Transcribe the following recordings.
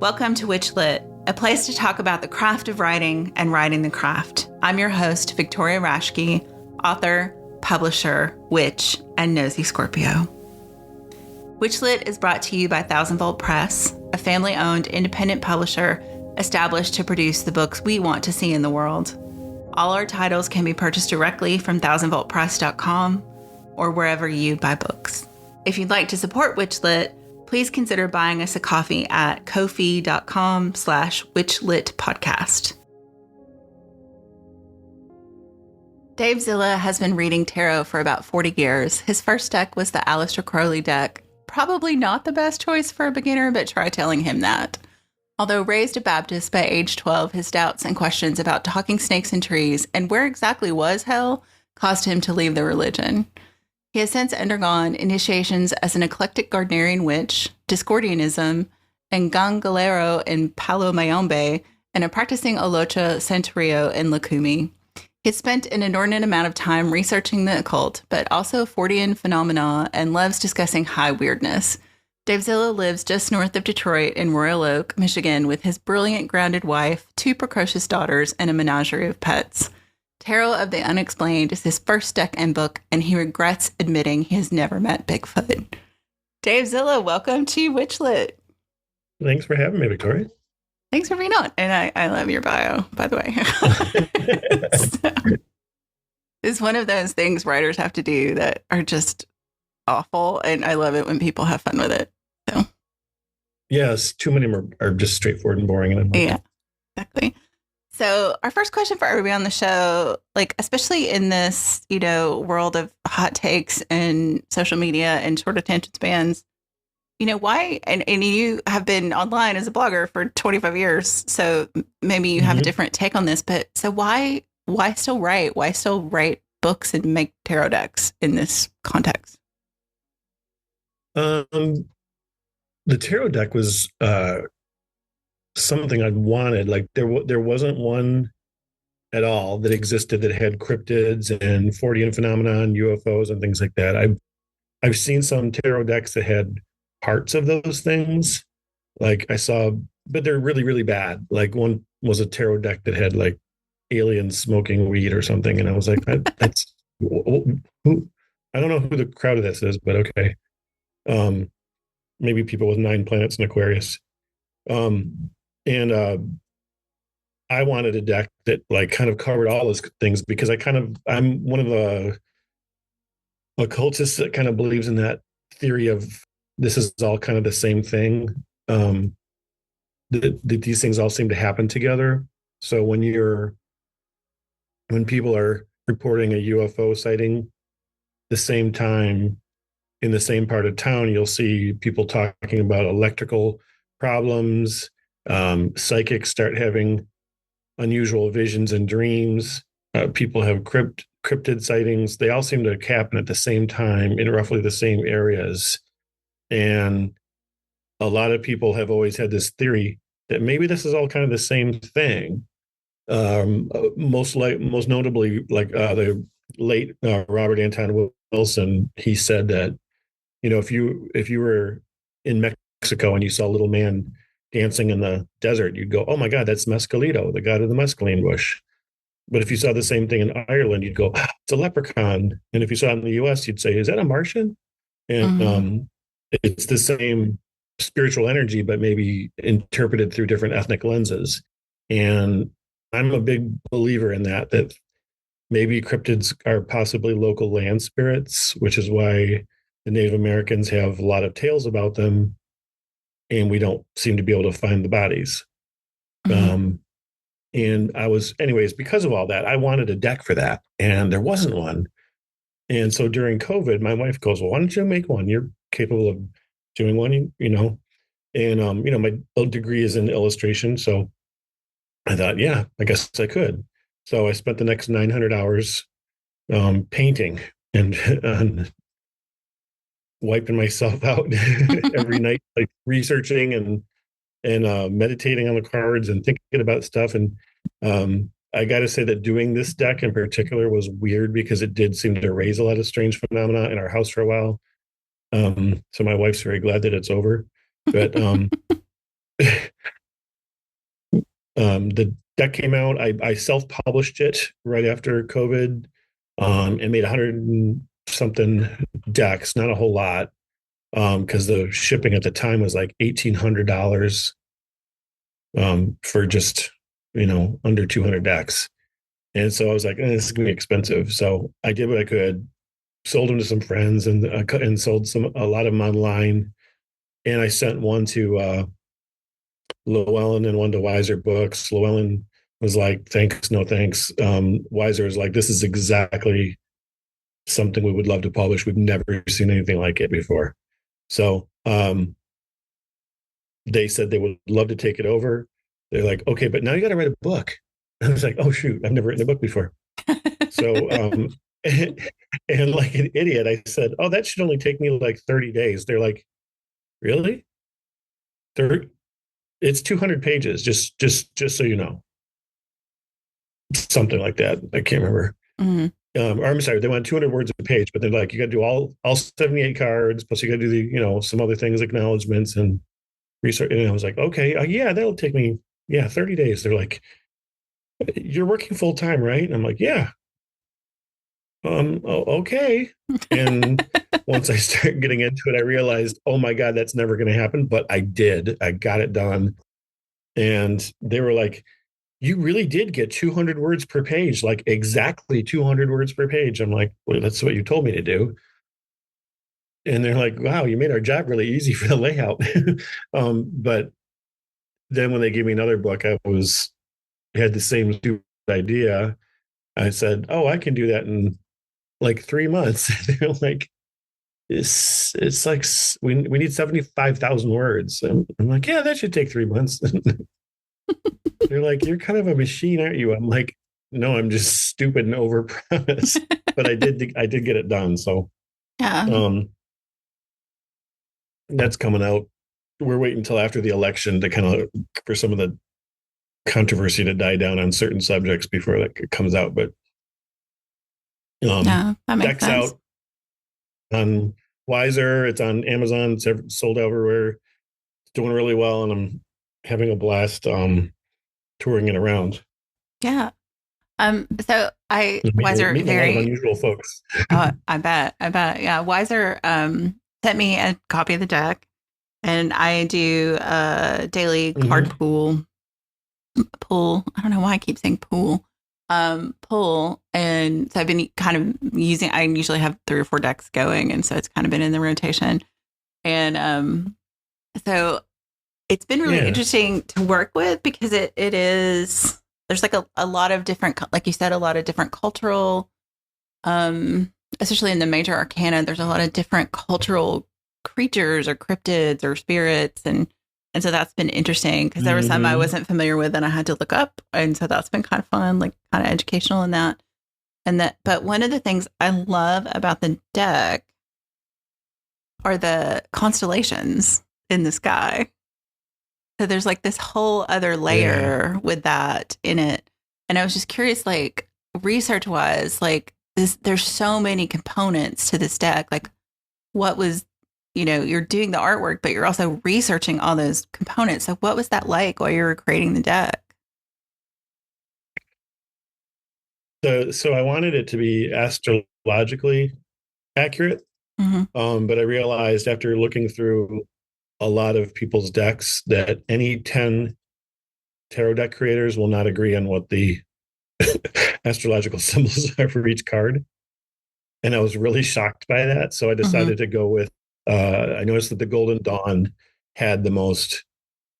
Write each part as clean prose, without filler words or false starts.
Welcome to WitchLit, a place to talk about the craft of writing and writing the craft. I'm your host, Victoria Raschke, author, publisher, witch, and nosy Scorpio. WitchLit is brought to you by Thousand Volt Press, a family-owned independent publisher established to produce the books we want to see in the world. All our titles can be purchased directly from thousandvoltpress.com or wherever you buy books. If you'd like to support WitchLit, please consider buying us a coffee at ko-fi.com/witchlitpodcast. Davezilla has been reading tarot for about 40 years. His first deck was the Aleister Crowley deck. Probably not the best choice for a beginner, but try telling him that. Although raised a Baptist by age 12, his doubts and questions about talking snakes and trees and where exactly was hell caused him to leave the religion. He has since undergone initiations as an eclectic Gardnerian witch, Discordianism, and Gangalero in Palo Mayombe, and a practicing Olocha Santerio in Lukumi. He spent an inordinate amount of time researching the occult, but also Fortean phenomena, and loves discussing high weirdness. Davezilla lives just north of Detroit in Royal Oak, Michigan, with his brilliant, grounded wife, 2 precocious daughters, and a menagerie of pets. Tarot of the Unexplained is his first deck and book, and he regrets admitting he has never met Bigfoot. Davezilla, welcome to WitchLit. Thanks for having me, Victoria. Thanks for being on. And I love your bio, by the way. So, it's one of those things writers have to do that are just awful, and I love it when people have fun with it. So, yes, too many of them are just straightforward and boring. And yeah, exactly. So our first question for everybody on the show, like, especially in this, world of hot takes and social media and short attention spans, why, and you have been online as a blogger for 25 years, so maybe you have a different take on this, but so why still write? Why still write books and make tarot decks in this context? The tarot deck was something I wanted. Like there wasn't one at all that existed that had cryptids and Fortean phenomenon, UFOs, and things like that. I've seen some tarot decks that had parts of those things. Like I saw, but they're really, really bad. Like one was a tarot deck that had like aliens smoking weed or something, and I was like, that's who? I don't know who the crowd of this is, but okay. Maybe people with 9 planets in Aquarius. I wanted a deck that like kind of covered all those things because I'm one of the occultists that kind of believes in that theory of this is all kind of the same thing. That these things all seem to happen together. So when people are reporting a UFO sighting the same time in the same part of town, you'll see people talking about electrical problems. Psychics start having unusual visions and dreams. People have cryptid sightings. They all seem to happen at the same time in roughly the same areas. And a lot of people have always had this theory that maybe this is all kind of the same thing. Most notably, like the late Robert Anton Wilson, he said that if you were in Mexico and you saw a little man dancing in the desert, you'd go, oh my God, that's Mescalito, the god of the mescaline bush. But if you saw the same thing in Ireland, you'd go, it's a leprechaun. And if you saw it in the US, you'd say, is that a Martian? And it's the same spiritual energy, but maybe interpreted through different ethnic lenses. And I'm a big believer in that maybe cryptids are possibly local land spirits, which is why the Native Americans have a lot of tales about them, and we don't seem to be able to find the bodies. And anyways, because of all that, I wanted a deck for that, and there wasn't one. And so during COVID, my wife goes, well, why don't you make one? You're capable of doing one, And, my degree is in illustration. So I thought, yeah, I guess I could. So I spent the next 900 hours painting and wiping myself out every night, like researching and meditating on the cards and thinking about stuff. And I got to say that doing this deck in particular was weird because it did seem to raise a lot of strange phenomena in our house for a while. So my wife's very glad that it's over. But The deck came out. I self-published it right after COVID, and made 100 and something decks, not a whole lot, because the shipping at the time was like $1,800 for just, under 200 decks. And so I was like, this is gonna be expensive. So I did what I could, sold them to some friends, and sold a lot of them online. And I sent one to Llewellyn and one to Wiser Books. Llewellyn was like, thanks, no thanks. Wiser is like, this is exactly something we would love to publish. We've never seen anything like it before. So they said they would love to take it over. They're like, okay, but now you got to write a book. I was like, oh shoot, I've never written a book before. So and like an idiot, I said, oh, that should only take me like 30 days. They're like, really? 30? It's 200 pages, just so you know. Something like that. I can't remember. Or I'm sorry, they want 200 words a page, but they're like, you got to do all 78 cards, plus you got to do the, some other things, acknowledgments and research. And I was like, okay, yeah, that'll take me, 30 days. They're like, you're working full time, right? And I'm like, yeah. Okay. And once I started getting into it, I realized, oh my God, that's never going to happen. But I did. I got it done. And they were like, you really did get 200 words per page, like exactly 200 words per page. I'm like, well, that's what you told me to do. And they're like, wow, you made our job really easy for the layout. But then when they gave me another book, had the same stupid idea. I said, oh, I can do that in like 3 months. They're like, it's like, we need 75,000 words. I'm like, yeah, that should take 3 months. They're like, you're kind of a machine, aren't you? I'm like, no, I'm just stupid and overpromise. But I did get it done. So that's coming out. We're waiting until after the election to kind of, for some of the controversy to die down on certain subjects before that comes out. But that makes deck's sense. out on Wiser. It's on Amazon. It's sold everywhere. It's doing really well, and I'm having a blast touring it around. Yeah. So Wiser meeting a lot of unusual folks. I bet. Yeah. Wiser sent me a copy of the deck, and I do a daily card pull. I don't know why I keep saying pull. Pull. And so I've been kind of I usually have 3 or 4 decks going, and so it's kind of been in the rotation. And so it's been really interesting to work with, because it is, there's like a lot of different, like you said, a lot of different cultural, especially in the major arcana, there's a lot of different cultural creatures or cryptids or spirits. And so that's been interesting, because there were some I wasn't familiar with and I had to look up. And so that's been kind of fun, like kind of educational in that. But one of the things I love about the deck are the constellations in the sky. So there's like this whole other layer with that in it. And I was just curious, like research wise, like there's so many components to this deck. Like what was, you're doing the artwork, but you're also researching all those components. So what was that like while you were creating the deck? So I wanted it to be astrologically accurate. But I realized after looking through a lot of people's decks that any 10 tarot deck creators will not agree on what the astrological symbols are for each card. And I was really shocked by that. So I decided to go with, I noticed that the Golden Dawn had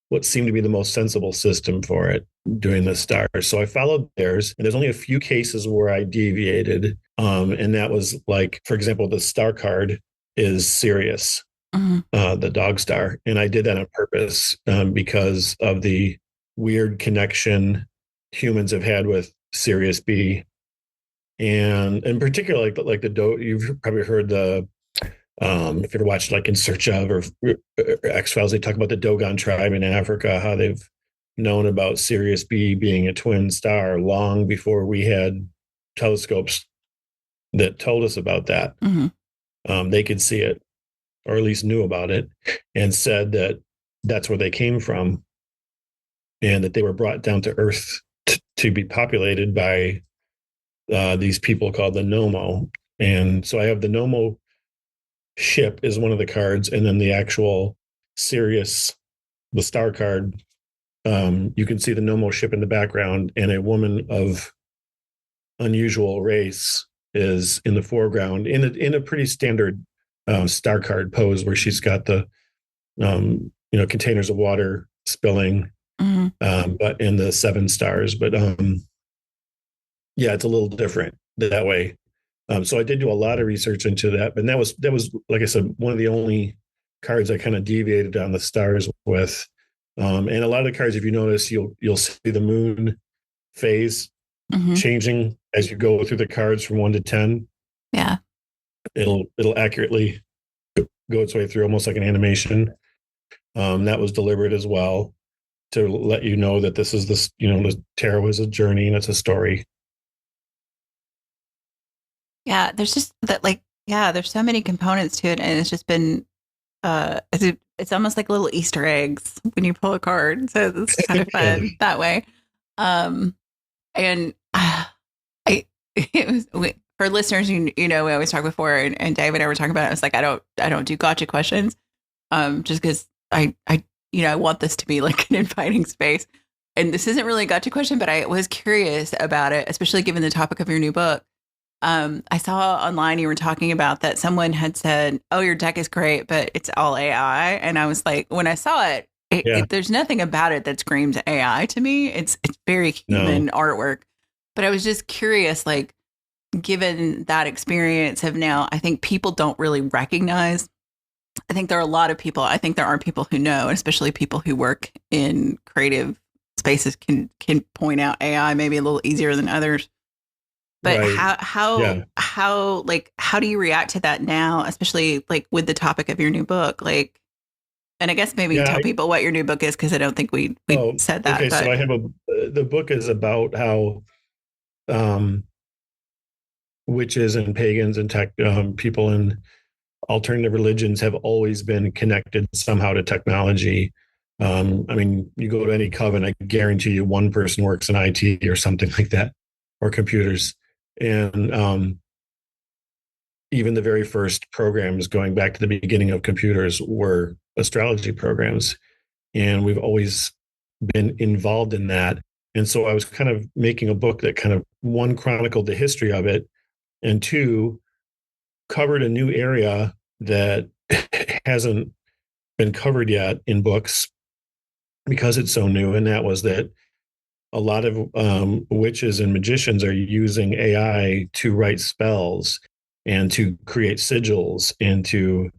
what seemed to be the most sensible system for it, doing the stars. So I followed theirs, and there's only a few cases where I deviated. And that was like, for example, the star card is Sirius, the dog star. And I did that on purpose because of the weird connection humans have had with Sirius B. And in particular, like the you've probably heard the if you ever watched like In Search of or X-Files, they talk about the Dogon tribe in Africa, how they've known about Sirius B being a twin star long before we had telescopes that told us about that. They could see it, or at least knew about it, and said that that's where they came from. and that they were brought down to Earth to be populated by these people called the Nomo. And so I have the Nomo ship is one of the cards, and then the actual Sirius, the star card. You can see the Nomo ship in the background, and a woman of unusual race is in the foreground in a pretty standard star card pose, where she's got the containers of water spilling, but in the 7 stars. But yeah, it's a little different that way. So I did do a lot of research into that, but that was like I said, one of the only cards I kind of deviated on the stars with. And a lot of the cards, if you notice, you'll see the moon phase changing as you go through the cards from 1 to 10. Yeah, it'll accurately go its way through, almost like an animation. That was deliberate as well, to let you know that this is the tarot is a journey and it's a story. Yeah, there's just that, like, yeah, there's so many components to it, and it's just been it's almost like little Easter eggs when you pull a card, so it's kind of fun that way. And it was, for listeners, we always talk before, and Dave and I were talking about it. It's like I don't do gotcha questions, just because I want this to be like an inviting space. And this isn't really a gotcha question, but I was curious about it, especially given the topic of your new book. I saw online you were talking about that someone had said, "Oh, your deck is great, but it's all AI." And I was like, when I saw it, there's nothing about it that screams AI to me. It's very human artwork. But I was just curious, like, given that experience of now, I think people don't really recognize. I think there are a lot of people. I think there are people who know, and especially people who work in creative spaces can point out AI maybe a little easier than others. But right. How do you react to that now, especially like with the topic of your new book? Like, and I guess maybe tell people what your new book is, because I don't think we said that. Okay, but. So I have the book is about how witches and pagans and tech people in alternative religions have always been connected somehow to technology. I mean, you go to any coven, I guarantee you one person works in IT or something like that, or computers. And even the very first programs going back to the beginning of computers were astrology programs. And we've always been involved in that. And so I was kind of making a book that kind of, one, chronicled the history of it, and two, covered a new area that hasn't been covered yet in books because it's so new. And that was that a lot of witches and magicians are using AI to write spells and to create sigils and to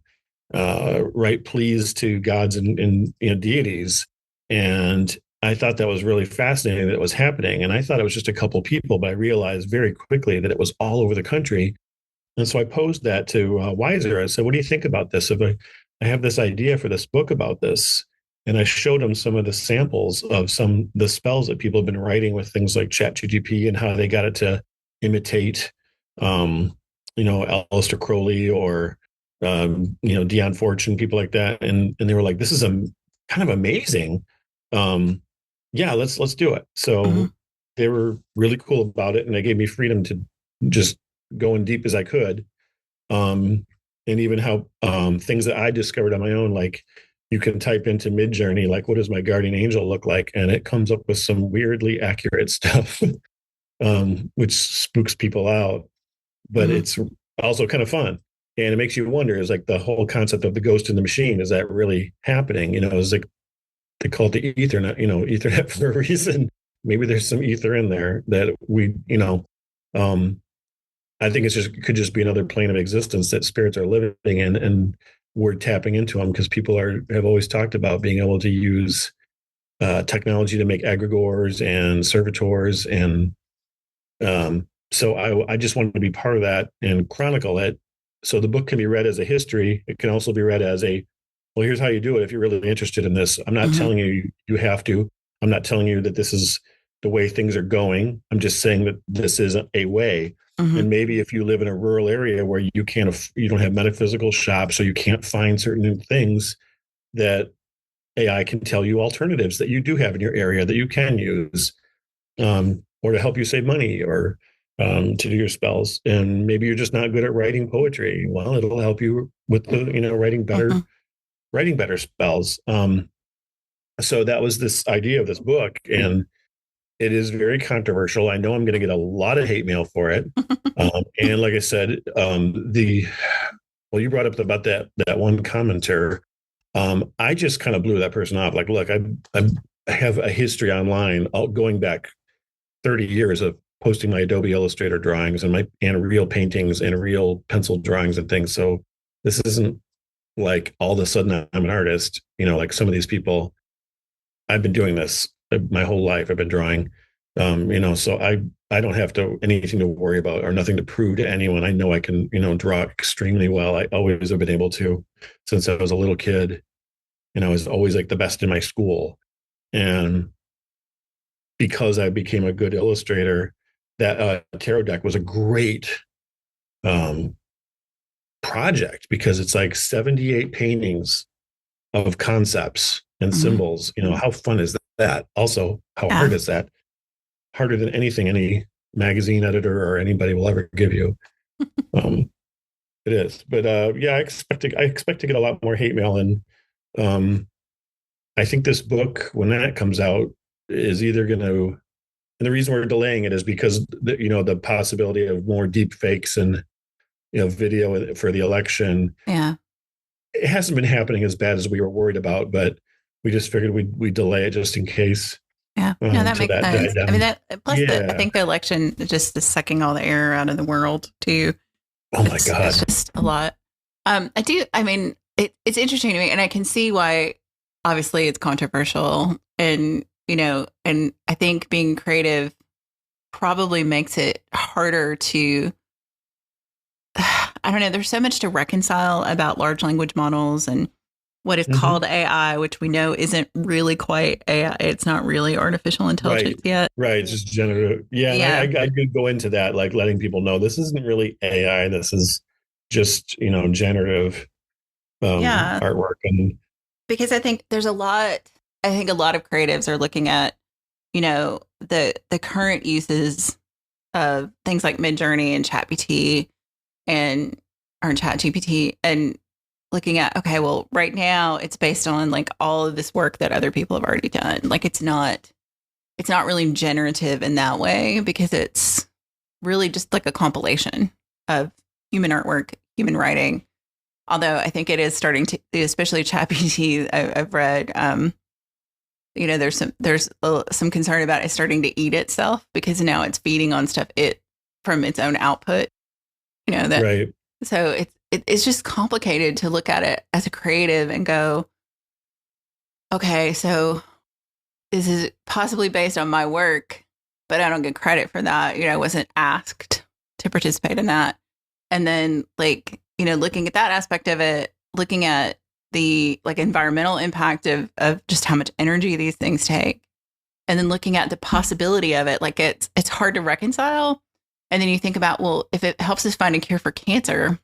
write pleas to gods and deities. And I thought that was really fascinating that it was happening. And I thought it was just a couple of people, but I realized very quickly that it was all over the country. And so I posed that to Wiser. I said, "What do you think about this? If I have this idea for this book about this." And I showed him some of the samples of the spells that people have been writing with things like ChatGPT, and how they got it to imitate, Aleister Crowley or, Dion Fortune, people like that. And they were like, "This is kind of amazing. Yeah, let's do it." So they were really cool about it, and they gave me freedom to just go in deep as I could. And even how things that I discovered on my own, like, you can type into Midjourney, like, what does my guardian angel look like? And it comes up with some weirdly accurate stuff, which spooks people out. But it's also kind of fun. And it makes you wonder, is like the whole concept of the ghost in the machine, is that really happening? It's like, they call it the Ethernet, Ethernet for a reason. Maybe there's some ether in there that we, I think could just be another plane of existence that spirits are living in, and we're tapping into them because people have always talked about being able to use technology to make egregores and servitors. And so I just wanted to be part of that and chronicle it. So the book can be read as a history. It can also be read as well, here's how you do it if you're really interested in this. I'm not telling you you have to. I'm not telling you that this is the way things are going. I'm just saying that this is a way. And maybe if you live in a rural area where you don't have metaphysical shops, or you can't find certain things, that AI can tell you alternatives that you do have in your area that you can use, or to help you save money, or to do your spells. And maybe you're just not good at writing poetry. Well, it'll help you with the, Mhm. writing better spells. So that was this idea of this book, and it is very controversial. I know I'm going to get a lot of hate mail for it. And like I said, you brought up about that one commenter. I just kind of blew that person off. Like, look, I have a history online going back 30 years of posting my Adobe Illustrator drawings and real paintings and real pencil drawings and things. So this isn't like all of a sudden I'm an artist. Like some of these people, I've been doing this my whole life. I've been drawing. So I don't have anything to worry about or nothing to prove to anyone. I know I can, draw extremely well. I always have been able to since I was a little kid. I was always like the best in my school. And because I became a good illustrator, that tarot deck was a great project, because it's like 78 paintings of concepts and Mhm. symbols. How fun is that? Also, how Yeah. hard is that? Harder than anything any magazine editor or anybody will ever give you. It is. But yeah, I expect to get a lot more hate mail. And I think this book, when that comes out, is either going to, and the reason we're delaying it is because the possibility of more deep fakes and video for the election. Yeah. It hasn't been happening as bad as we were worried about, but we just figured we'd delay it just in case. Yeah. No, that Till makes that sense. died I mean, down. I Yeah. think the election just is sucking all the air out of the world too. Oh my It's God. just a lot. I mean, it's interesting to me, and I can see why. Obviously, it's controversial, and and I think being creative probably makes it harder to. I don't know. There's so much to reconcile about large language models and what is Mm-hmm. called AI, which we know isn't really quite AI. It's not really artificial intelligence Right. yet. Right. It's just generative. Yeah. And Yeah. I could go into that, like letting people know this isn't really AI. This is just, generative Yeah. artwork. And Because I think there's a lot, I think a lot of creatives are looking at, the current uses of things like Midjourney and ChatGPT and or ChatGPT and looking at, okay, well, right now it's based on like all of this work that other people have already done. Like it's not really generative in that way because it's really just like a compilation of human artwork, human writing. Although I think it is starting to, especially ChatGPT, I've read, there's some concern about it starting to eat itself because now it's feeding on stuff from its own output. That right. so it's just complicated to look at it as a creative and go, okay, so this is possibly based on my work, but I don't get credit for that. I wasn't asked to participate in that. And then looking at that aspect of it, looking at the like environmental impact of just how much energy these things take. And then looking at the possibility of it, like it's hard to reconcile. And then you think about, well, if it helps us find a cure for cancer,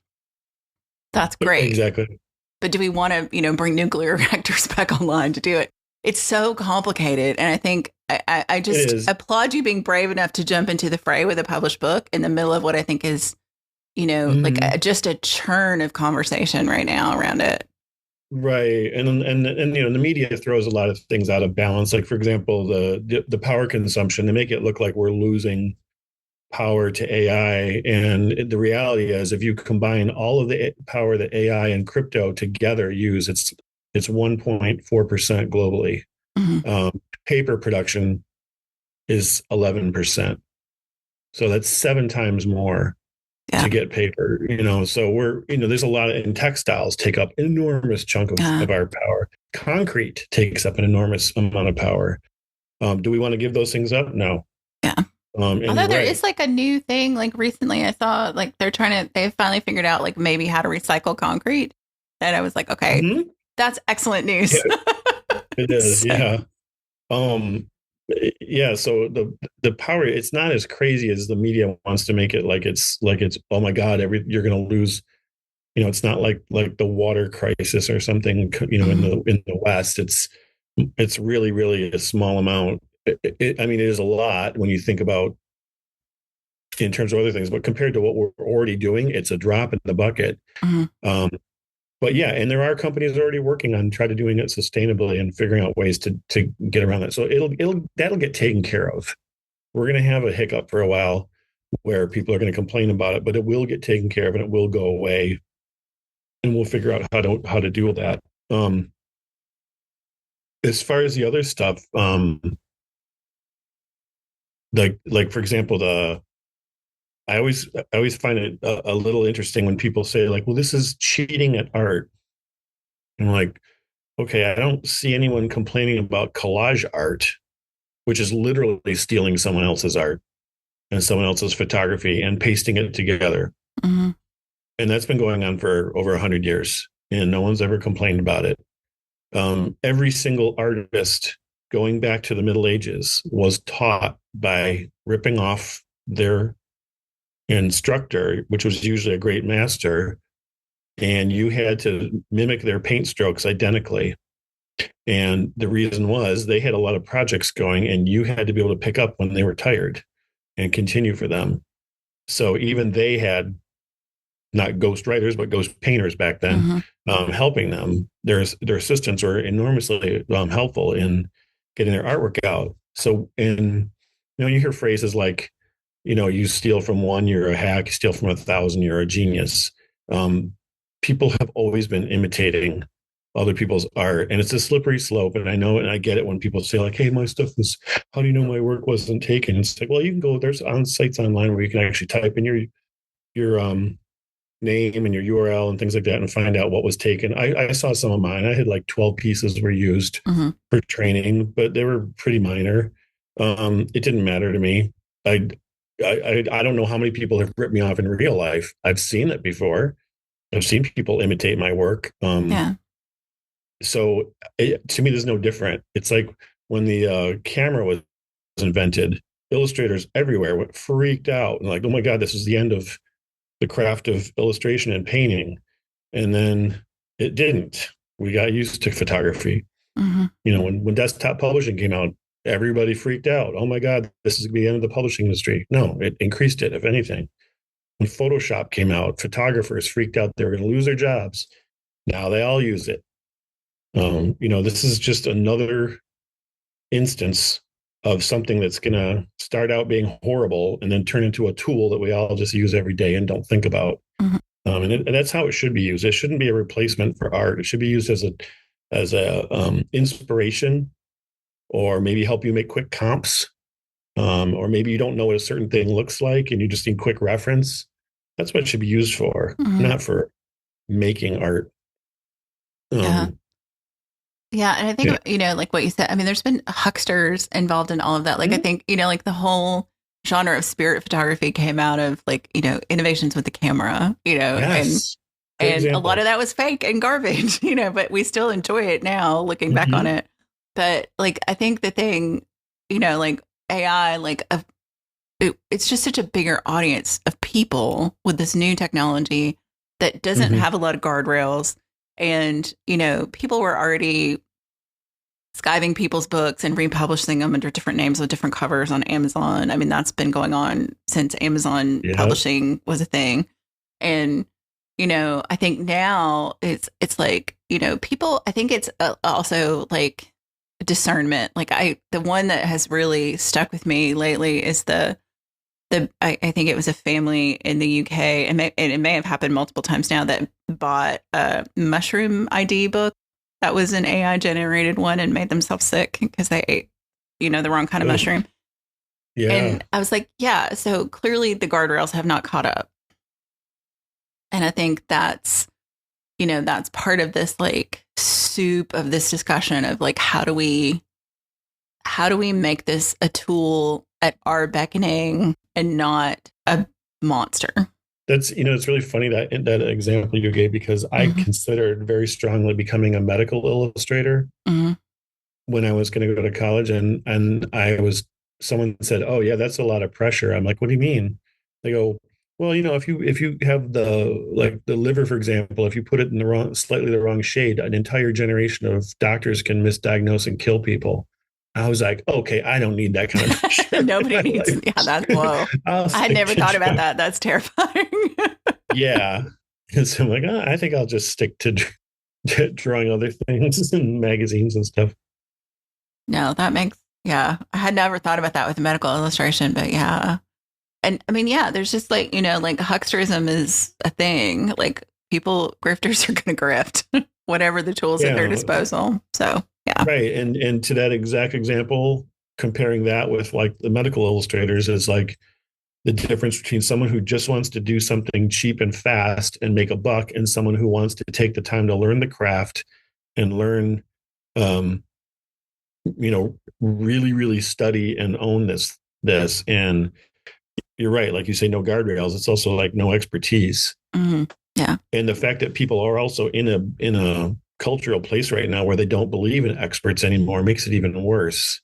that's great. Exactly. But do we want to, bring nuclear reactors back online to do it? It's so complicated. And I think I just applaud you being brave enough to jump into the fray with a published book in the middle of what I think is, just a churn of conversation right now around it. Right. And the media throws a lot of things out of balance. Like, for example, the power consumption, they make it look like we're losing power to AI. And the reality is, if you combine all of the power that AI and crypto together use, it's 1.4% globally. Mm-hmm. Paper production is 11%. So that's 7 times more Yeah. to get paper. So there's a lot in textiles take up enormous chunk of our power. Concrete takes up an enormous amount of power. Do we want to give those things up? No. Yeah. And although there right. is like a new thing, like recently I saw like they've finally figured out like maybe how to recycle concrete. And I was like, okay, Mm-hmm. that's excellent news. Yeah, it is. So, Yeah. Yeah. So the power, it's not as crazy as the media wants to make it. Like it's, oh my God, you're going to lose, it's not like the water crisis or something, Mhm. in the West. It's really, really a small amount. I mean, it is a lot when you think about in terms of other things, but compared to what we're already doing, it's a drop in the bucket. Mhm. Um, but yeah, and there are companies already working on trying to doing it sustainably and figuring out ways to get around that. So that'll get taken care of. We're going to have a hiccup for a while where people are going to complain about it, but it will get taken care of and it will go away, and we'll figure out how to deal with that. As far as the other stuff, like for example, I always find it a little interesting when people say like, well, this is cheating at art. I'm like, okay, I don't see anyone complaining about collage art, which is literally stealing someone else's art and someone else's photography and pasting it together. Mhm. And that's been going on for over 100 years, and no one's ever complained about it. Every single artist going back to the Middle Ages was taught by ripping off their instructor, which was usually a great master, and you had to mimic their paint strokes identically. And the reason was they had a lot of projects going, and you had to be able to pick up when they were tired and continue for them. So even they had not ghost writers, but ghost painters back then, Mhm. helping them. Their assistants were enormously helpful in getting their artwork out. So, and you hear phrases like, you steal from one, you're a hack. You steal from 1,000, you're a genius. Um, People have always been imitating other people's art, and it's a slippery slope. And I know, and I get it when people say like, "Hey, my stuff was. How do you know my work wasn't taken?" It's like, well, you can go. There's on sites online where you can actually type in your name and your URL and things like that and find out what was taken. I saw some of mine. I had like 12 pieces were used Mhm. for training, but they were pretty minor. It didn't matter to me. I don't know how many people have ripped me off in real life. I've seen it before. I've seen people imitate my work. Yeah. So to me, there's no different. It's like when the camera was invented, illustrators everywhere went freaked out and like, oh my God, this is the end of the craft of illustration and painting. And then it didn't. We got used to photography. Mhm. When desktop publishing came out, everybody freaked out. Oh my God, this is the end of the publishing industry. No, it increased it, if anything. When Photoshop came out, photographers freaked out they were going to lose their jobs. Now they all use it. This is just another instance of something that's going to start out being horrible and then turn into a tool that we all just use every day and don't think about. Mhm. And that's how it should be used. It shouldn't be a replacement for art. It should be used as a inspiration, or maybe help you make quick comps, or maybe you don't know what a certain thing looks like and you just need quick reference. That's what it should be used for, Mhm. not for making art. Yeah. Um, Yeah, and I think yeah, like what you said. I mean, there's been hucksters involved in all of that. Like, I yeah, think like the whole genre of spirit photography came out of like innovations with the camera. And yes, great a lot example. of that was fake and garbage. But we still enjoy it now, looking back on Mm-hmm, it. But like, I think the thing, like AI, like it's just such a bigger audience of people with this new technology that doesn't mm-hmm. have a lot of guardrails. And people were already skiving people's books and republishing them under different names with different covers on Amazon. I mean, that's been going on since Amazon Yeah, publishing was a thing. And I think now it's like, people, I think it's also like discernment. Like the one that has really stuck with me lately is I think it was a family in the UK, and it may have happened multiple times now, that bought a mushroom ID book that was an AI generated one and made themselves sick because they ate, the wrong kind of oh, mushroom. yeah. And I was like, yeah, so clearly the guardrails have not caught up. And I think that's part of this like soup of this discussion of like, how do we make this a tool at our beckoning and not a monster? That's it's really funny that example you gave, because I Hmm. considered very strongly becoming a medical illustrator Hmm. when I was going to go to college, and someone said, "Oh yeah, that's a lot of pressure." I'm like, "What do you mean?" They go, Well, if you have the liver, for example, if you put it in slightly the wrong shade, an entire generation of doctors can misdiagnose and kill people. I was like, okay, I don't need that kind of shit in Nobody my needs. life. Yeah, that's whoa. I'll I had stick never to thought about drug. that. That's terrifying. Yeah. And so I'm like, I think I'll just stick to drawing other things in magazines and stuff. No, that makes, yeah. I had never thought about that with medical illustration, but yeah. And I mean, yeah, there's just like, like hucksterism is a thing. Like grifters are going to grift, whatever the tools at their Yeah. disposal. So, yeah. Right. And to that exact example, comparing that with like the medical illustrators is like the difference between someone who just wants to do something cheap and fast and make a buck and someone who wants to take the time to learn the craft and learn um really really study and own this. And you're right, like you say, no guardrails. It's also like no expertise. Mm-hmm. Yeah. And the fact that people are also in a cultural place right now where they don't believe in experts anymore makes it even worse.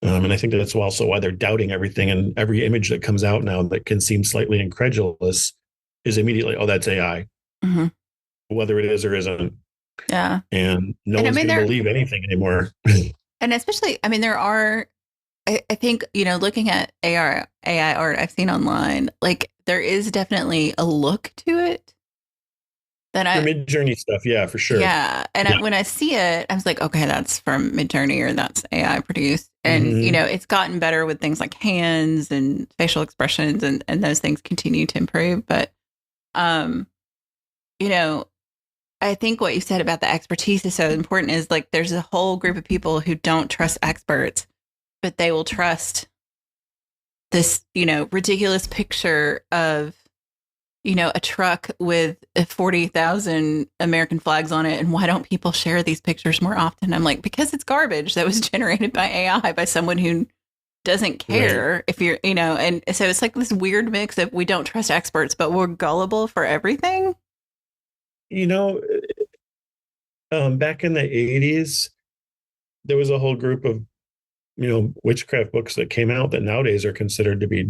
And I think that's also why they're doubting everything. And every image that comes out now that can seem slightly incredulous is immediately, oh, that's AI, Mm-hmm. whether it is or isn't. Yeah. And no And I one's mean, going to believe anything anymore. and especially, I mean, there are, I think, looking at AI art I've seen online, like there is definitely a look to it that For mid-journey stuff, yeah, for sure. yeah. And Yeah. when I see it, I was like, okay, that's from Midjourney or that's AI produced. And, Mhm. It's gotten better with things like hands and facial expressions and those things continue to improve. But, um, you know, I think what you said about the expertise is so important is like there's a whole group of people who don't trust experts, but they will trust this, ridiculous picture of, a truck with 40,000 American flags on it. And why don't people share these pictures more often? I'm like, because it's garbage that was generated by AI by someone who doesn't care Right. if you're, and so it's like this weird mix of we don't trust experts, but we're gullible for everything. You know, back in the 80s, there was a whole group of, witchcraft books that came out that nowadays are considered to be,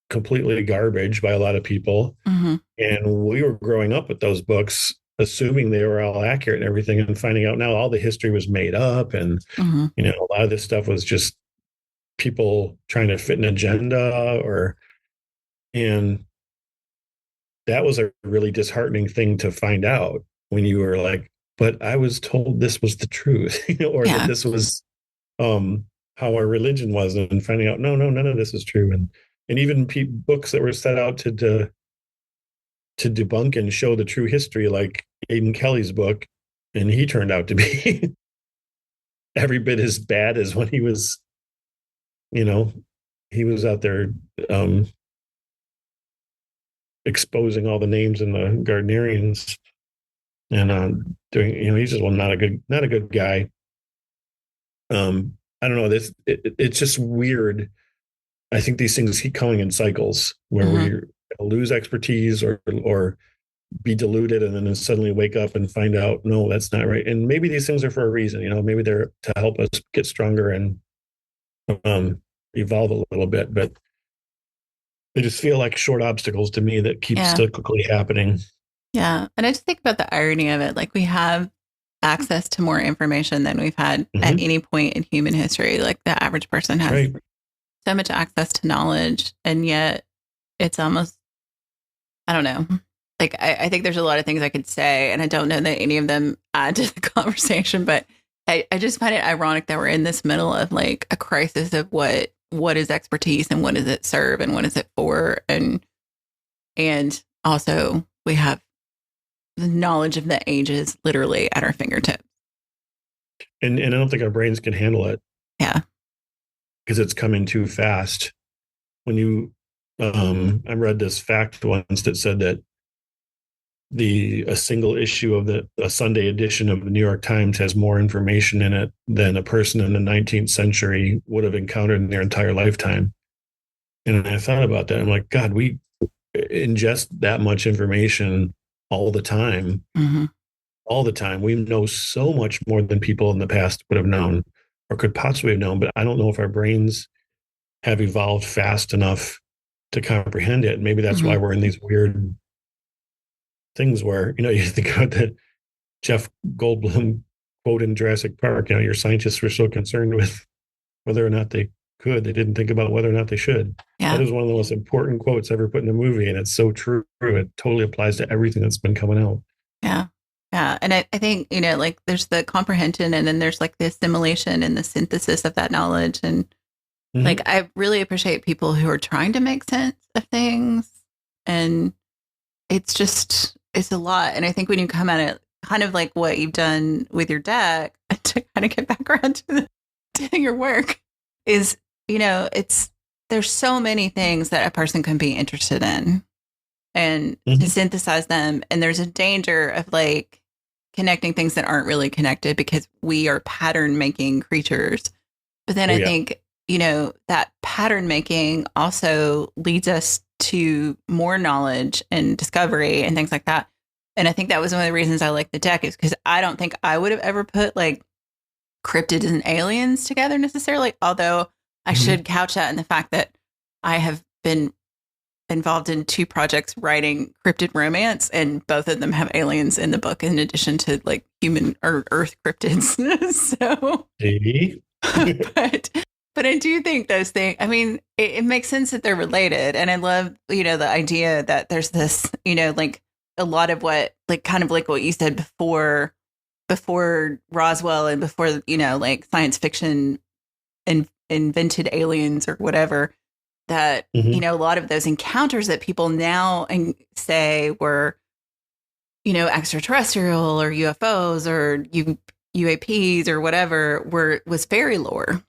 completely garbage by a lot of people. Mm-hmm. And we were growing up with those books, assuming they were all accurate and everything, and finding out now all the history was made up. And, Mm-hmm. a lot of this stuff was just people trying to fit an agenda and that was a really disheartening thing to find out when you were like, but I was told this was the truth, or that Yeah. this was how our religion was, and finding out, no, none of this is true. And even books that were set out to debunk and show the true history, like Aidan Kelly's book, and he turned out to be every bit as bad as when you know, he was out there exposing all the names in the Gardnerians and doing, he's just not a good guy. I don't know. It's just weird. I think these things keep coming in cycles where Mm-hmm. we lose expertise or be deluded and then suddenly wake up and find out, no, that's not right. And maybe these things are for a reason, maybe they're to help us get stronger and evolve a little bit, but they just feel like short obstacles to me that keep Yeah. cyclically happening. Yeah. And I just think about the irony of it. Like we have access to more information than we've had at any point in human history. Like the average person has so much access to knowledge. And yet it's almost, I don't know. Like I think there's a lot of things I could say, and I don't know that any of them add to the conversation, but I just find it ironic that we're in this middle of like a crisis of what is expertise and what does it serve and what is it for? And also we have the knowledge of the ages literally at our fingertips. And I don't think our brains can handle it. Yeah. Because it's coming too fast. When you, I read this fact once that said that a single issue of a Sunday edition of the New York Times has more information in it than a person in the 19th century would have encountered in their entire lifetime. And I thought about that. I'm like, God, we ingest that much information all the time. Mm-hmm. All the time. We know so much more than people in the past would have known or could possibly have known, but I don't know if our brains have evolved fast enough to comprehend it. Maybe that's why Mhm. we're in these weird things where, you think about the Jeff Goldblum quote in Jurassic Park, your scientists were so concerned with whether or not they didn't think about whether or not they should. That Yeah. is one of the most important quotes ever put in a movie. And it's so true. It totally applies to everything that's been coming out. Yeah. Yeah. And I think, like there's the comprehension and then there's like the assimilation and the synthesis of that knowledge. And like, Mm-hmm. I really appreciate people who are trying to make sense of things. And it's a lot. And I think when you come at it kind of like what you've done with your deck to kind of get back around to your work is, there's so many things that a person can be interested in and Mm-hmm. to synthesize them. And there's a danger of like connecting things that aren't really connected because we are pattern making creatures. But then Oh, I yeah. think, that pattern making also leads us to more knowledge and discovery and things like that. And I think that was one of the reasons I like the deck is because I don't think I would have ever put like cryptids and aliens together necessarily. Although I Mm-hmm. should couch that in the fact that I have been involved in 2 projects writing cryptid romance, and both of them have aliens in the book in addition to like human or earth cryptids. So, Maybe. but I do think those things, I mean, it makes sense that they're related. And I love, the idea that there's this, like a lot of what, like kind of like what you said before Roswell and before, like science fiction invented aliens or whatever, that, Mm-hmm. a lot of those encounters that people now say were, extraterrestrial or UFOs or UAPs or whatever was fairy lore.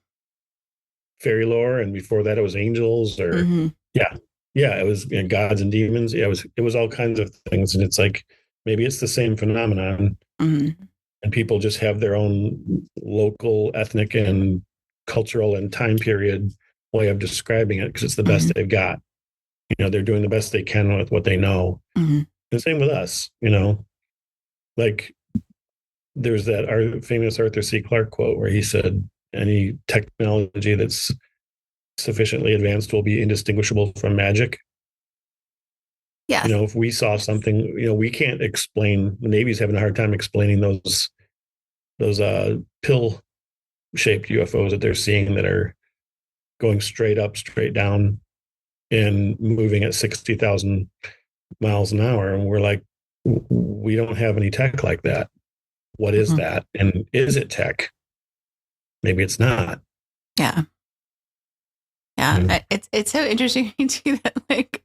Fairy lore, and before that it was angels, or Mm-hmm. yeah, yeah, it was gods and demons. Yeah, it was all kinds of things, and it's like maybe it's the same phenomenon, Mm-hmm. and people just have their own local, ethnic, and cultural and time period way of describing it because it's the best Mm-hmm. they've got. They're doing the best they can with what they know. Mm-hmm. The same with us. Like there's that famous Arthur C. Clarke quote where he said, "Any technology that's sufficiently advanced will be indistinguishable from magic." Yes. If we saw something, we can't explain. The Navy's having a hard time explaining those pill shaped UFOs that they're seeing that are going straight up, straight down, and moving at 60,000 miles an hour. And we're like, we don't have any tech like that. What is Mm-hmm. that? And is it tech? Maybe it's not. Yeah. Yeah. It's so interesting too that like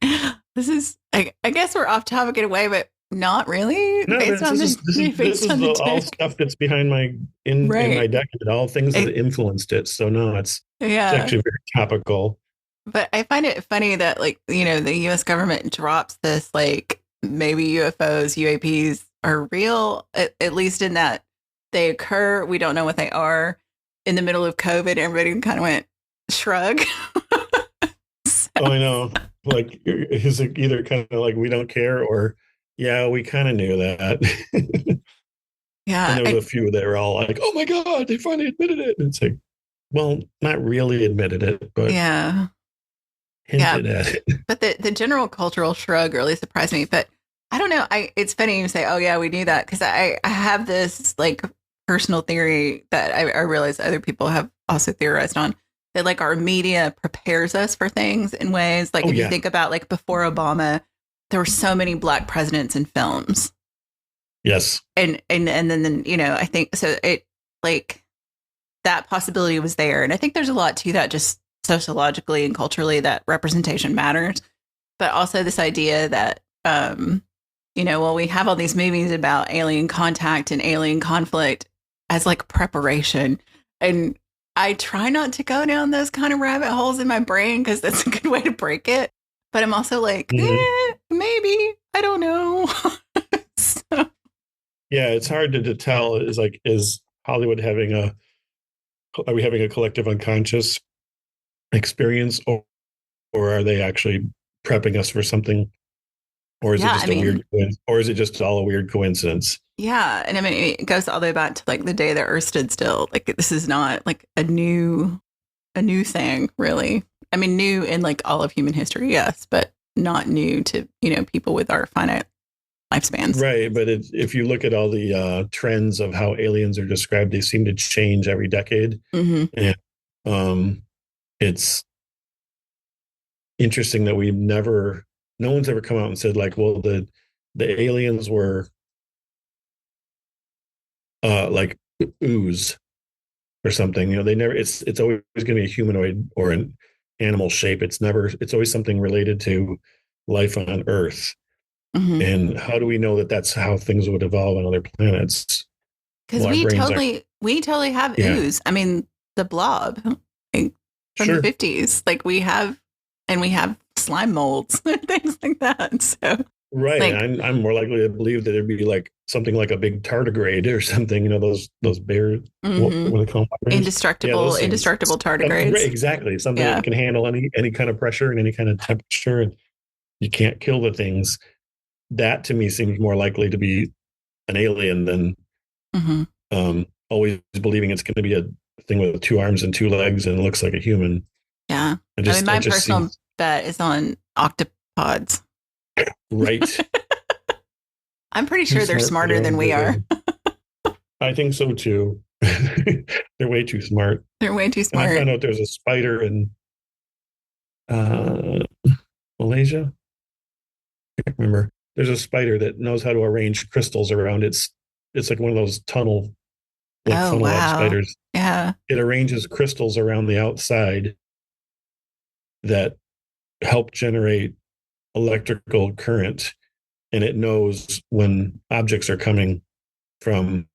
this is I guess we're off topic in a way, but not really No, based this on is the this is this based is on the all deck. stuff that's behind in my Right. deck, and all things that influenced it. So no, it's Yeah. actually very topical. But I find it funny that like, the US government drops this like maybe UFOs, UAPs are real, at least in that they occur. We don't know what they are. In the middle of COVID, everybody kind of went shrug. So, Oh, I know. Like, is it either kind of like we don't care, or yeah, we kind of knew that. And yeah. there was a few that were all like, "Oh my god, they finally admitted it." And it's like, well, not really admitted it, but Yeah. Yeah. hinted at it. But the general cultural shrug really surprised me. But I don't know. It's funny you say, "Oh yeah, we knew that," because I have this like personal theory that I realize other people have also theorized on that like our media prepares us for things in ways like Oh if you yeah. think about like before Obama, there were so many black presidents in films, Yes. and then I think so it like that possibility was there, and I think there's a lot to that just sociologically and culturally that representation matters, but also this idea that well, we have all these movies about alien contact and alien conflict as like preparation, and I try not to go down those kind of rabbit holes in my brain because that's a good way to break it, but I'm also like Mhm. maybe I don't know. So, Yeah, it's hard to tell. Is Hollywood are we having a collective unconscious experience, or are they actually prepping us for something, or is it yeah, I just mean, or is it just all a weird coincidence? yeah, and I mean it goes all the way back to like the day the Earth stood still. Like this is not like a new thing, really. I mean, new in like all of human history, yes, but not new to, people with our finite lifespans. Right, but if you look at all the trends of how aliens are described, they seem to change every decade, and it's interesting that no one's ever come out and said like, well, the aliens were like ooze or something. They never. It's always going to be a humanoid or an animal shape. It's always something related to life on Earth. And how do we know that that's how things would evolve on other planets? Because we totally have ooze. I mean, the Blob like, from the 50s, like we have slime molds and things like that. So right, like, I'm more likely to believe that it'd be like something like a big tardigrade or something. Those bears, what do they call them? Indestructible tardigrades. Exactly, something that can handle any kind of pressure and any kind of temperature, and you can't kill the things. That to me seems more likely to be an alien than always believing it's going to be a thing with 2 arms and 2 legs and looks like a human. Yeah. My personal bet is on octopods. Right. I'm pretty sure they're smarter than we are. I think so too. They're way too smart. They're way too smart. And I found out there's a spider in Malaysia. I can't remember. There's a spider that knows how to arrange crystals around it's like one of those funnel spiders. Yeah. It arranges crystals around the outside that help generate electrical current, and it knows when objects are coming from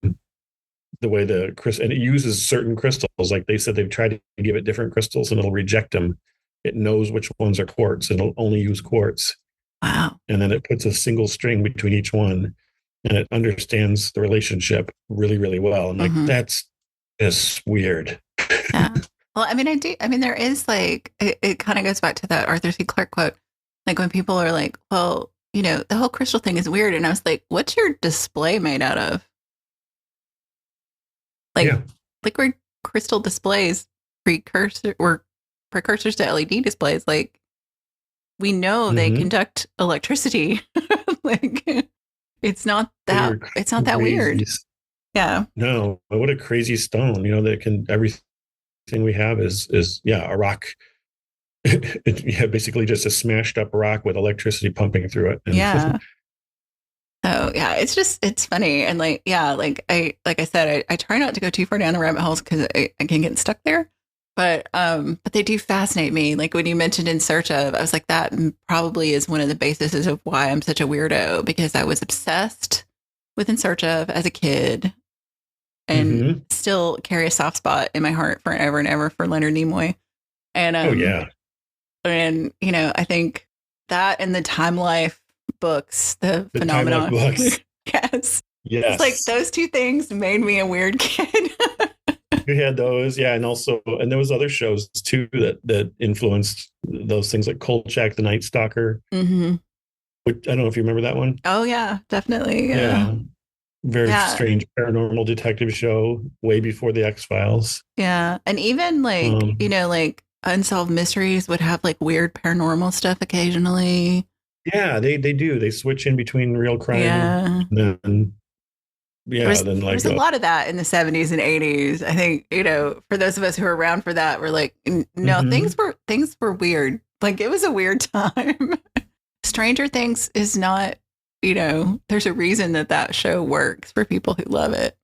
the way and it uses certain crystals. Like they said, they've tried to give it different crystals and it'll reject them. It knows which ones are quartz and it'll only use quartz. Wow. And then it puts a single string between each one, and it understands the relationship really, really well. And like, that's just weird. Yeah. Well, I mean, there is like, it kind of goes back to that Arthur C. Clarke quote. Like when people are like, well, the whole crystal thing is weird. And I was like, what's your display made out of? Like liquid crystal displays precursors to LED displays. Like, we know they conduct electricity. Like it's not that weird. Yeah. No, but what a crazy stone, that can, everything we have is a rock. Basically just a smashed up rock with electricity pumping through it. Yeah. So yeah, it's funny. And like I said, I try not to go too far down the rabbit holes because I can get stuck there. But they do fascinate me. Like when you mentioned In Search Of, I was like, that probably is one of the bases of why I'm such a weirdo, because I was obsessed with In Search Of as a kid and still carry a soft spot in my heart forever and ever for Leonard Nimoy. And and I think that and the Time Life books, the phenomenon books. Yes. It's like those two things made me a weird kid. We had those, and there was other shows too that influenced those things, like Kolchak the Night Stalker. Which, I don't know if you remember that one. Oh yeah, definitely. Yeah. Very strange paranormal detective show, way before the X-Files. Yeah, and even like like Unsolved Mysteries would have like weird paranormal stuff occasionally. Yeah, they do. They switch in between real crime. Yeah. And then there's a lot of that in the 70s and 80s. I think, for those of us who were around for that, we're like, no, things were weird. Like it was a weird time. Stranger Things is not, there's a reason that show works for people who love it.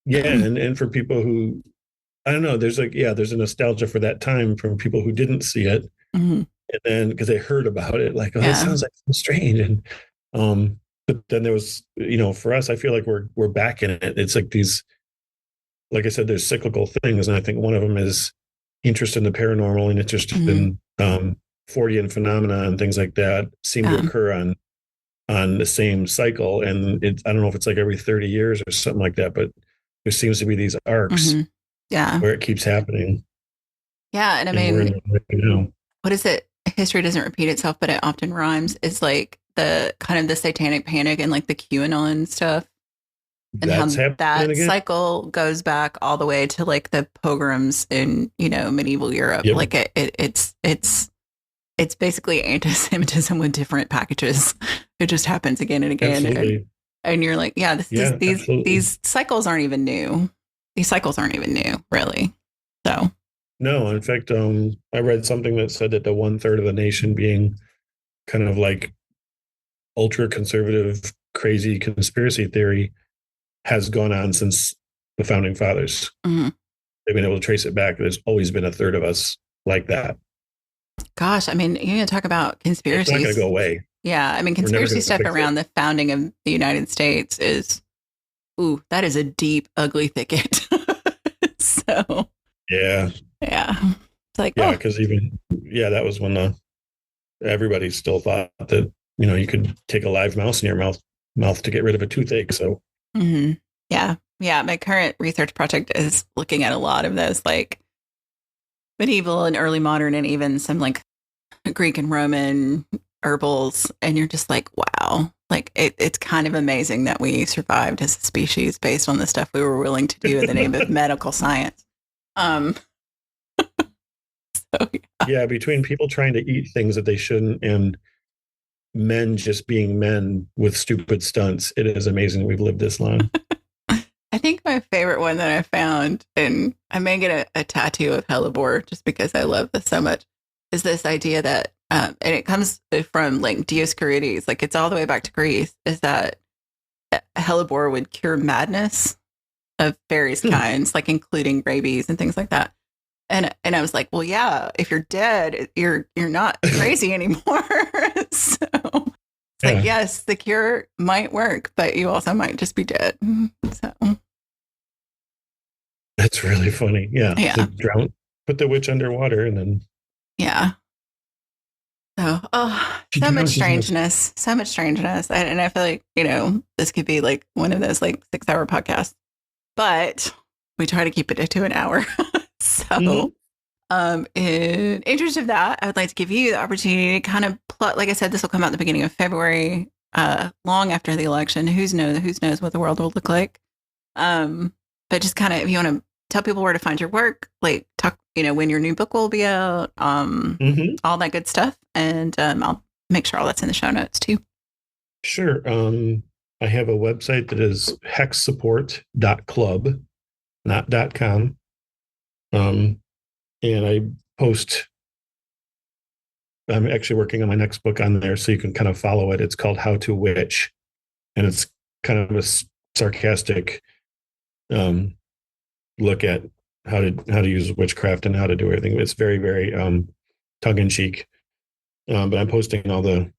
Yeah. And for people who, I don't know, there's a nostalgia for that time from people who didn't see it. And then because they heard about it, like, that sounds like so strange. And, but then there was, for us, I feel like we're back in it. It's like these, like I said, there's cyclical things. And I think one of them is interest in the paranormal and interest in Fortean phenomena and things like that seem to occur on the same cycle. And I don't know if it's like every 30 years or something like that, but there seems to be these arcs where it keeps happening. Yeah. And I mean, what is it? History doesn't repeat itself, but it often rhymes. It's like the kind of the satanic panic and like the QAnon stuff and how That's happening that again. cycle goes back all the way to like the pogroms in, medieval Europe. Yep. Like it's basically anti-Semitism with different packages. It just happens again and again. Absolutely. And you're like, yeah, Yeah, absolutely. these cycles aren't even new. These cycles aren't even new, really. So No, in fact, I read something that said that the 1/3 of the nation being kind of like ultra conservative, crazy conspiracy theory has gone on since the founding fathers. mm-hmm. They've been able to trace it back. There's always been 1/3 of us like that. Gosh, I mean, you're going to talk about conspiracies. It's not going to go away. Yeah, I mean, conspiracy stuff around the founding of the United States is, that is a deep, ugly thicket. So, yeah. It's like, because that was when everybody still thought that, you could take a live mouse in your mouth to get rid of a toothache. So, yeah. My current research project is looking at a lot of those like medieval and early modern and even some like Greek and Roman herbals. And you're just like, wow, like it's kind of amazing that we survived as a species based on the stuff we were willing to do in the name of medical science. Between people trying to eat things that they shouldn't and men just being men with stupid stunts, it is amazing we've lived this long. I think my favorite one that I found, and I may get a tattoo of hellebore just because I love this so much, is this idea that, and it comes from like Dioscorides, like it's all the way back to Greece, is that hellebore would cure madness of various kinds, like including rabies and things like that. And I was like, well, yeah, if you're dead, you're not crazy anymore. So it's like, yes, the cure might work, but you also might just be dead. So that's really funny. Yeah. Put the witch underwater and then. Yeah. So, so much strangeness. And I feel like, this could be like one of those like 6-hour podcasts, but we try to keep it to an hour. So, in interest of that, I would like to give you the opportunity to kind of plot. Like I said, this will come out at the beginning of February, long after the election. Who knows what the world will look like. But just kind of, if you want to tell people where to find your work, like talk, when your new book will be out, all that good stuff, and I'll make sure all that's in the show notes too. Sure. I have a website that is hexsupport.club, not .com. And I post, I'm actually working on my next book on there, so you can kind of follow it. It's called How to Witch, and it's kind of a sarcastic look at how to use witchcraft and how to do everything. It's very, very tongue-in-cheek. But I'm posting all the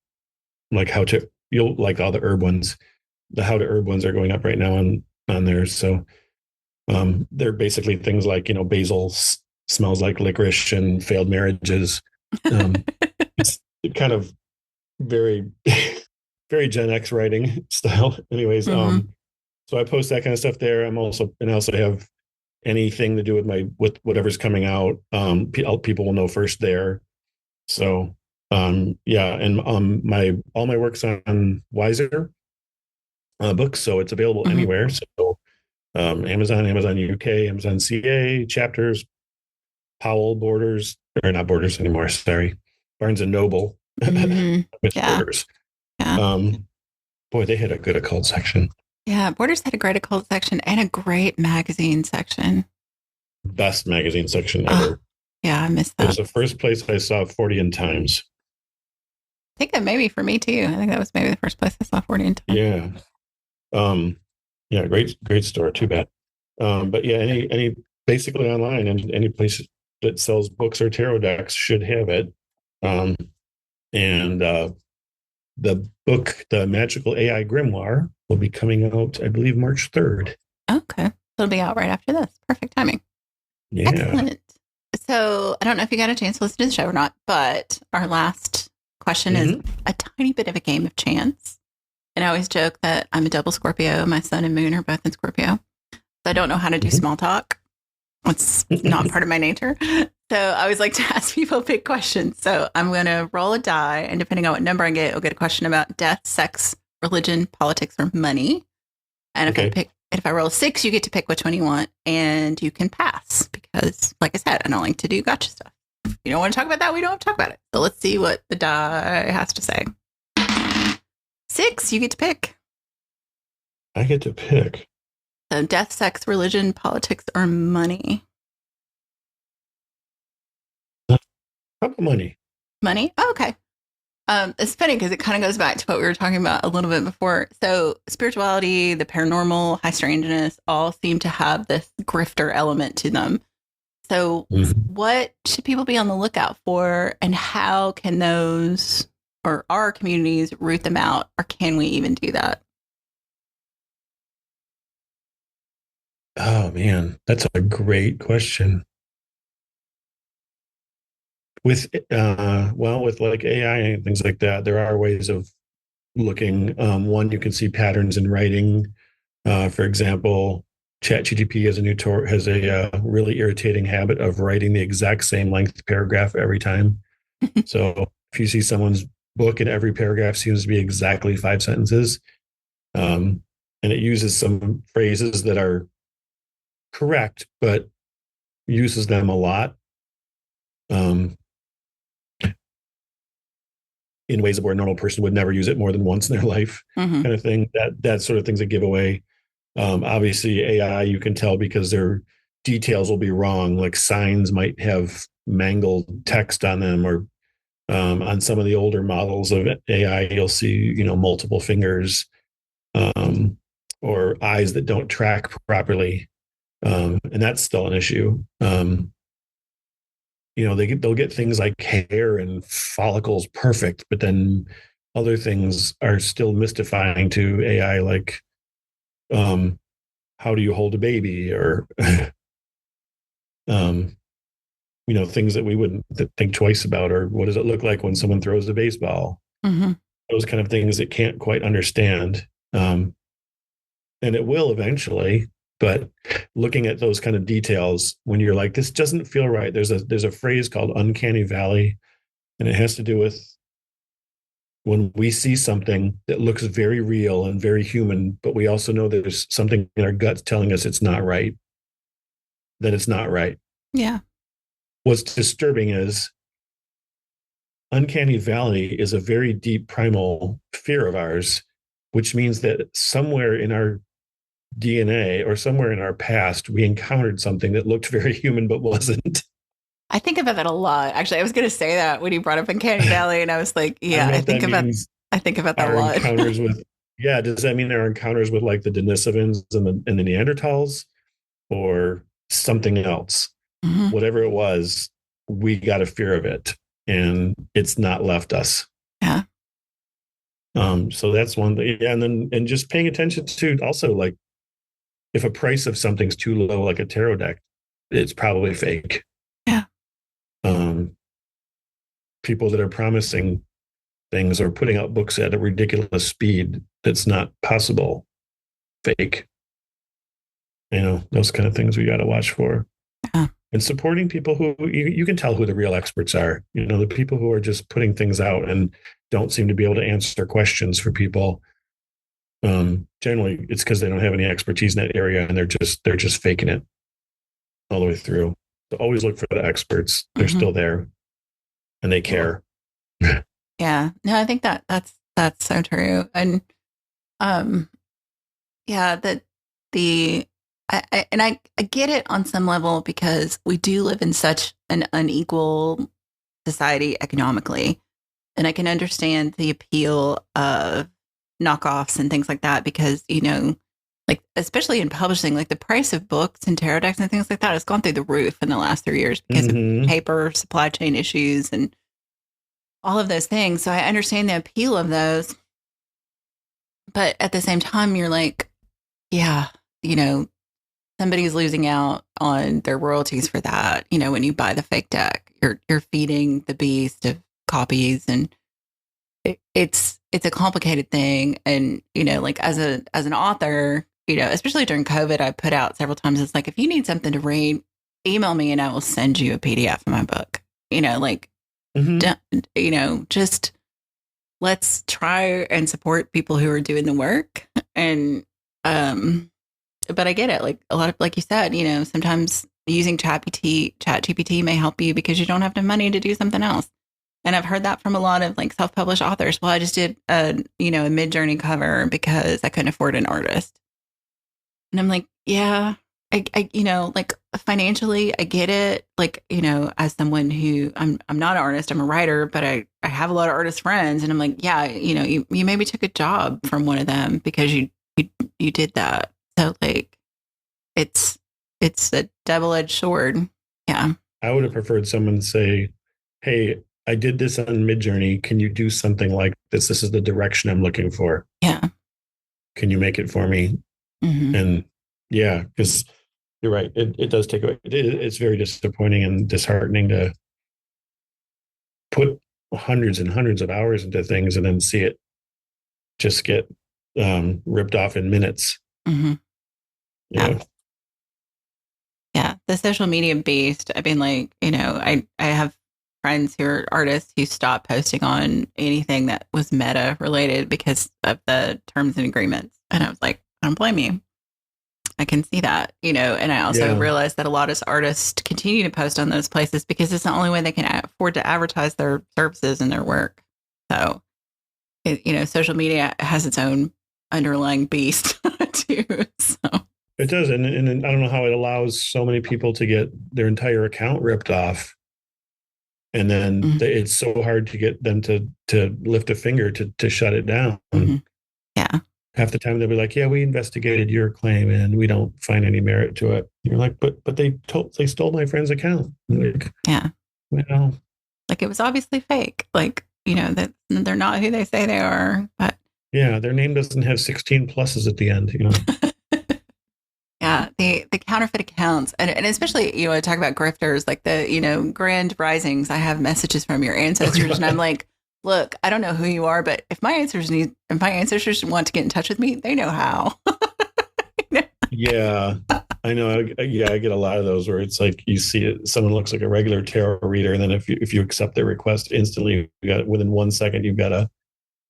you'll like all the herb ones. The how to herb ones are going up right now on there. So they're basically things like, basil smells like licorice and failed marriages. It's kind of very, very Gen X writing style. Anyways, so I post that kind of stuff there. I also have anything to do with whatever's coming out. People will know first there. So and all my work's on Wiser books, so it's available anywhere. So Amazon UK, Amazon CA, Chapters, Powell, Borders, or not Borders anymore. Sorry, Barnes and Noble with Borders. Yeah. Boy, they had a good occult section. Yeah, Borders had a great occult section and a great magazine section. Best magazine section ever. Yeah, I missed that. It was the first place I saw Fortean Times. I think that maybe for me too. I think that was maybe the first place I saw Fortean Times. Yeah. Great store. Too bad. But yeah, any basically online and any place that sells books or tarot decks should have it. And the book, The Magical AI Grimoire, will be coming out, I believe, March 3rd. Okay. It'll be out right after this. Perfect timing. Yeah. Excellent. So I don't know if you got a chance to listen to the show or not, but our last question is a tiny bit of a game of chance. And I always joke that I'm a double Scorpio. My sun and moon are both in Scorpio. So I don't know how to do small talk. It's not part of my nature. So I always like to ask people big questions. So I'm going to roll a die, and depending on what number I get, I'll get a question about death, sex, religion, politics, or money. And if And if I roll a 6, you get to pick which one you want, and you can pass because, like I said, I don't like to do gotcha stuff. If you don't want to talk about that, we don't have to talk about it. So let's see what the die has to say. 6, you get to pick. I get to pick. So death, sex, religion, politics, or money. How about money? Money? Oh, okay. It's funny because it kind of goes back to what we were talking about a little bit before. So spirituality, the paranormal, high strangeness all seem to have this grifter element to them. So what should people be on the lookout for, and how can those or our communities root them out, or can we even do that? Oh man, that's a great question. With with like AI and things like that, there are ways of looking. One, you can see patterns in writing. For example, ChatGPT has a really irritating habit of writing the exact same length paragraph every time. So if you see someone's book and every paragraph seems to be exactly 5 sentences, and it uses some phrases that are correct, but uses them a lot in ways where a normal person would never use it more than once in their life, kind of thing. That sort of thing's a giveaway. Obviously, AI, you can tell because their details will be wrong. Like signs might have mangled text on them, or on some of the older models of AI, you'll see multiple fingers, or eyes that don't track properly. And that's still an issue. They'll get things like hair and follicles perfect, but then other things are still mystifying to AI, like how do you hold a baby, or things that we wouldn't think twice about, or what does it look like when someone throws a baseball? Those kind of things that can't quite understand. And it will eventually. But looking at those kind of details, when you're like, this doesn't feel right, there's a phrase called uncanny valley, and it has to do with when we see something that looks very real and very human, but we also know there's something in our guts telling us it's not right, then it's not right. Yeah. What's disturbing is uncanny valley is a very deep primal fear of ours, which means that somewhere in our DNA or somewhere in our past, we encountered something that looked very human but wasn't. I think about that a lot. Actually, I was going to say that when you brought up Uncanny Valley, and I was like, yeah, I think about that a lot. Encounters with, yeah, does that mean our encounters with like the Denisovans and the Neanderthals, or something else? Whatever it was, we got a fear of it, and it's not left us. Yeah. So that's one thing. Yeah, and just paying attention to also, like, if a price of something's too low, like a tarot deck, it's probably fake. Yeah. People that are promising things or putting out books at a ridiculous speed that's not possible, fake. Those kind of things we got to watch for. Yeah. And supporting people who you can tell who the real experts are. The people who are just putting things out and don't seem to be able to answer questions for people. Generally, it's because they don't have any expertise in that area, and they're just faking it all the way through. So always look for the experts. They're still there, and they care. Yeah. No, I think that's so true. And yeah, I get it on some level, because we do live in such an unequal society economically, and I can understand the appeal of knockoffs and things like that, because like especially in publishing, like the price of books and tarot decks and things like that has gone through the roof in the last 3 years because of paper supply chain issues and all of those things. So I understand the appeal of those, but at the same time, you're like, yeah, somebody's losing out on their royalties for that. When you buy the fake deck, you're feeding the beast of copies, and it's a complicated thing. And like as an author, especially during COVID, I put out several times, it's like, if you need something to read, email me and I will send you a PDF of my book. Just let's try and support people who are doing the work, and but I get it. Like a lot of, like you said, sometimes using chat GPT may help you because you don't have the money to do something else. And I've heard that from a lot of like self-published authors. Well, I just did a mid-journey cover because I couldn't afford an artist. And I'm like, yeah, I like financially, I get it. Like, as someone who I'm not an artist, I'm a writer, but I have a lot of artist friends. And I'm like, yeah, you maybe took a job from one of them because you did that. So like, it's a double-edged sword. Yeah. I would have preferred someone say, hey, I did this on Midjourney. Can you do something like this? This is the direction I'm looking for. Yeah. Can you make it for me? Mm-hmm. And yeah, because you're right. It does take away. It's very disappointing and disheartening to put hundreds and hundreds of hours into things and then see it just get ripped off in minutes. Mm-hmm. Yeah. Yeah. The social media beast. I mean, like, I have friends who are artists who stopped posting on anything that was meta related because of the terms and agreements. And I was like, I don't blame you. I can see that, and I also realized that a lot of artists continue to post on those places because it's the only way they can afford to advertise their services and their work. So, social media has its own underlying beast too. So it does. And I don't know how it allows so many people to get their entire account ripped off. And then it's so hard to get them to lift a finger to shut it down. Mm-hmm. Yeah. Half the time they'll be like, yeah, we investigated your claim and we don't find any merit to it. You're like, but they stole my friend's account. Like, yeah. Well, like it was obviously fake. Like, that they're not who they say they are, but yeah, their name doesn't have 16 pluses at the end, Yeah, the counterfeit accounts, and especially, I talk about grifters, like the, grand risings. I have messages from your ancestors, and I'm like, look, I don't know who you are, but if my ancestors want to get in touch with me, they know how. Yeah, I know. I get a lot of those where it's like you see it, someone looks like a regular tarot reader, and then if you accept their request instantly, you got within 1 second, you've got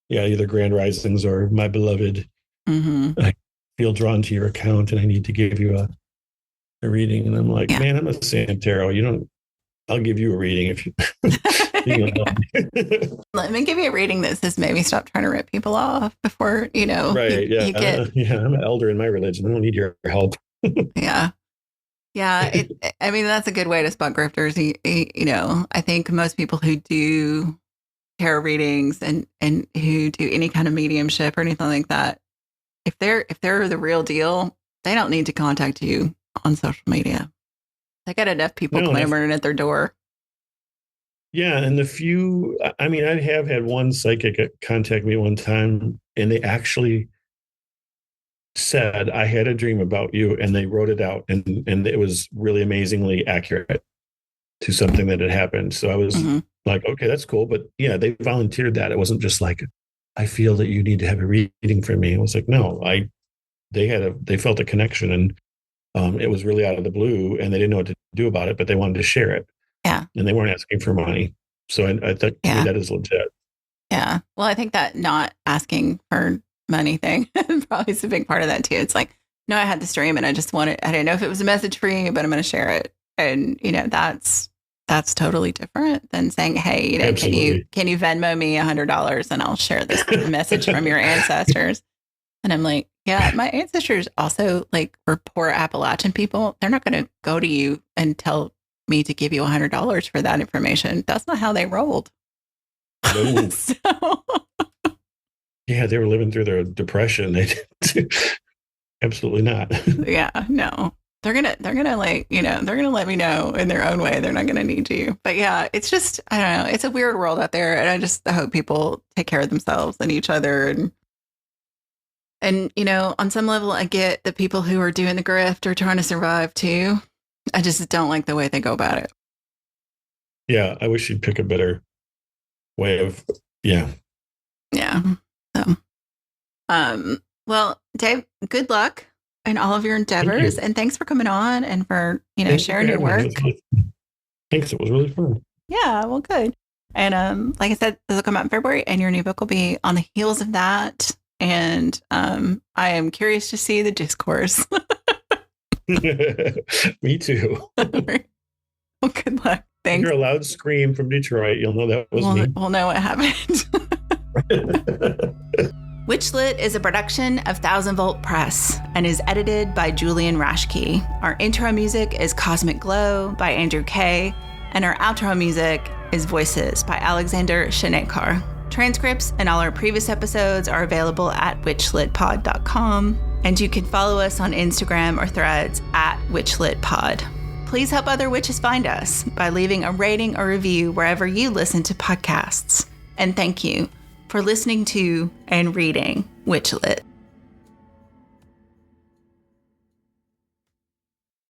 either grand risings or my beloved. Mm-hmm. I feel drawn to your account, and I need to give you a reading. And I'm like, man, I'm a Sam Tarot. I'll give you a reading if you. Let me give you a reading that says maybe stop trying to rip people off before Right? You get... I'm an elder in my religion. I don't need your help. Yeah. I mean, that's a good way to spot grifters. I think most people who do tarot readings and who do any kind of mediumship or anything like that, if they're the real deal, they don't need to contact you on social media. They got enough people clamoring at their door. Yeah, and I have had one psychic contact me one time, and they actually said, I had a dream about you, and they wrote it out, and it was really amazingly accurate to something that had happened. So I was like, okay, that's cool. But yeah, they volunteered that. It wasn't just like, I feel that you need to have a reading for me. It was like, no, they felt a connection, and it was really out of the blue, and they didn't know what to do about it, but they wanted to share it. Yeah. And they weren't asking for money. So I think that is legit. Yeah. Well, I think that not asking for money thing probably is a big part of that too. It's like, no, I had this dream and I didn't know if it was a message for you, but I'm going to share it. And, that's totally different than saying, hey, can you Venmo me $100 and I'll share this message from your ancestors. And I'm like, yeah, my ancestors also were poor Appalachian people. They're not going to go to you and tell me to give you $100 for that information. That's not how they rolled. No. So... Yeah, they were living through their depression. They absolutely not. Yeah, no. They're gonna let me know in their own way. They're not gonna need you. But yeah, it's just, I don't know. It's a weird world out there, and I hope people take care of themselves and each other. And on some level, I get the people who are doing the grift are trying to survive too. I just don't like the way they go about it. Yeah, I wish you'd pick a better way of, yeah. So, well, Dave, good luck in all of your endeavors, and thanks for coming on and for sharing your work. Thanks, it was really fun. Yeah, well, good. And like I said, this will come out in February, and your new book will be on the heels of that. And I am curious to see the discourse. Me too. Well, good luck. If Thanks. you're a loud scream from Detroit, you'll know that was me. We'll know what happened. WitchLit is a production of 1000 Volt Press and is edited by Julian Rashke. Our intro music is Cosmic Glow by Andrew Kay, and our outro music is Voices by Alexander Shanekar. Transcripts and all our previous episodes are available at witchlitpod.com, and you can follow us on Instagram or Threads at witchlitpod. Please help other witches find us by leaving a rating or review wherever you listen to podcasts. And thank you for listening to and reading WitchLit.